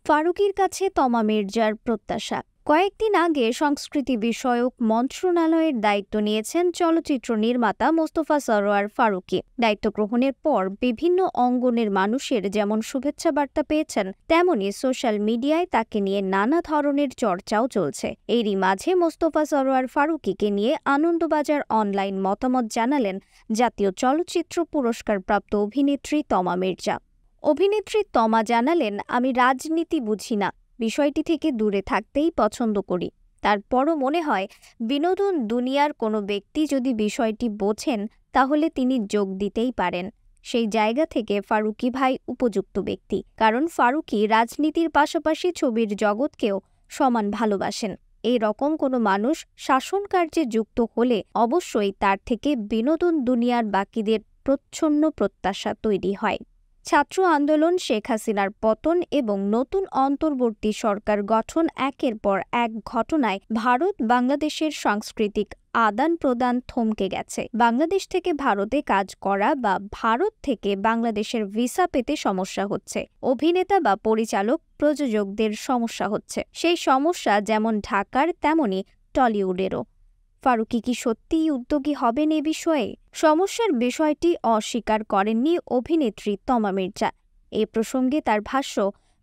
ফারুকীর কাছে তমা মির্জার প্রত্যাশা। কয়েকদিন আগে সংস্কৃতি বিষয়ক মন্ত্রণালয়ের দায়িত্ব নিয়েছেন চলচ্চিত্র নির্মাতা মোস্তফা সরোয়ার ফারুকী। দায়িত্ব গ্রহণের পর বিভিন্ন অঙ্গনের মানুষের যেমন শুভেচ্ছা বার্তা পেয়েছেন, তেমনি সোশ্যাল মিডিয়ায় তাকে নিয়ে নানা ধরনের চর্চাও চলছে। এরই মাঝে মোস্তফা সরোয়ার ফারুকীকে নিয়ে আনন্দবাজার অনলাইন মতামত জানালেন জাতীয় চলচ্চিত্র পুরস্কারপ্রাপ্ত অভিনেত্রী তমা মির্জা। অভিনেত্রী তমা জানালেন, আমি রাজনীতি বুঝি না, বিষয়টি থেকে দূরে থাকতেই পছন্দ করি। তারপরও মনে হয় বিনোদন দুনিয়ার কোনো ব্যক্তি যদি বিষয়টি বোঝেন তাহলে তিনি যোগ দিতেই পারেন। সেই জায়গা থেকে ফারুকী ভাই উপযুক্ত ব্যক্তি, কারণ ফারুকী রাজনীতির পাশাপাশি ছবির জগৎকেও সমান ভালোবাসেন। এই রকম কোনো মানুষ শাসন কার্যে যুক্ত হলে অবশ্যই তার থেকে বিনোদন দুনিয়ার বাকিদের প্রচ্ছন্ন প্রত্যাশা তৈরি হয়। ছাত্র আন্দোলন, শেখ হাসিনার পতন এবং নতুন অন্তর্বর্তী সরকার গঠন একের পর এক ঘটনায় ভারত বাংলাদেশের সাংস্কৃতিক আদান প্রদান থমকে গেছে। বাংলাদেশ থেকে ভারতে কাজ করা বা ভারত থেকে বাংলাদেশের ভিসা পেতে সমস্যা হচ্ছে। অভিনেতা বা পরিচালক, প্রযোজকদের সমস্যা হচ্ছে। সেই সমস্যা যেমন ঢাকার, তেমনি টলিউডেরও। ফারুকী কি সত্যিই উদ্যোগী হবেন এ বিষয়ে? সমস্যার বিষয়টি অস্বীকার করেননি অভিনেত্রী তমা মির্জা। এ প্রসঙ্গে তার ভাষ্য,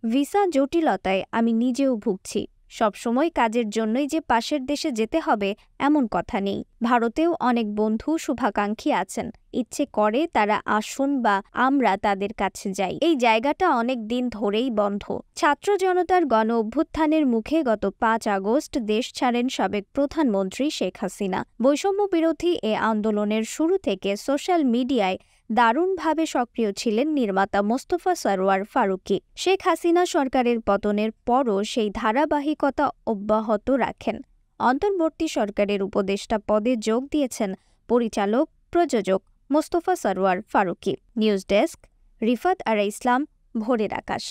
ভিসা জটিলতায় আমি নিজেও ভুগছি। সবসময় কাজের জন্যই যে পাশের দেশে যেতে হবে এমন কথা নেই। ভারতেও অনেক বন্ধু শুভাকাঙ্ক্ষী আছেন, ইচ্ছে করে তারা আসুন বা আমরা তাদের কাছে যাই। এই জায়গাটা অনেক দিন ধরেই বন্ধ। ছাত্র জনতার গণ অভ্যুত্থানের মুখে গত ৫ আগস্ট দেশ ছাড়েন সাবেক প্রধানমন্ত্রী শেখ হাসিনা। বৈষম্য বিরোধী এ আন্দোলনের শুরু থেকে সোশ্যাল মিডিয়ায় দারুণভাবে সক্রিয় ছিলেন নির্মাতা মোস্তফা সরোয়ার ফারুকী। শেখ হাসিনা সরকারের পতনের পরও সেই ধারাবাহিকতা অব্যাহত রাখেন। অন্তর্বর্তী সরকারের উপদেষ্টা পদে যোগ দিয়েছেন পরিচালক, প্রযোজক মোস্তফা সরোয়ার ফারুকী। নিউজ ডেস্ক, রিফাত আরা ইসলাম, ভোরের আকাশ।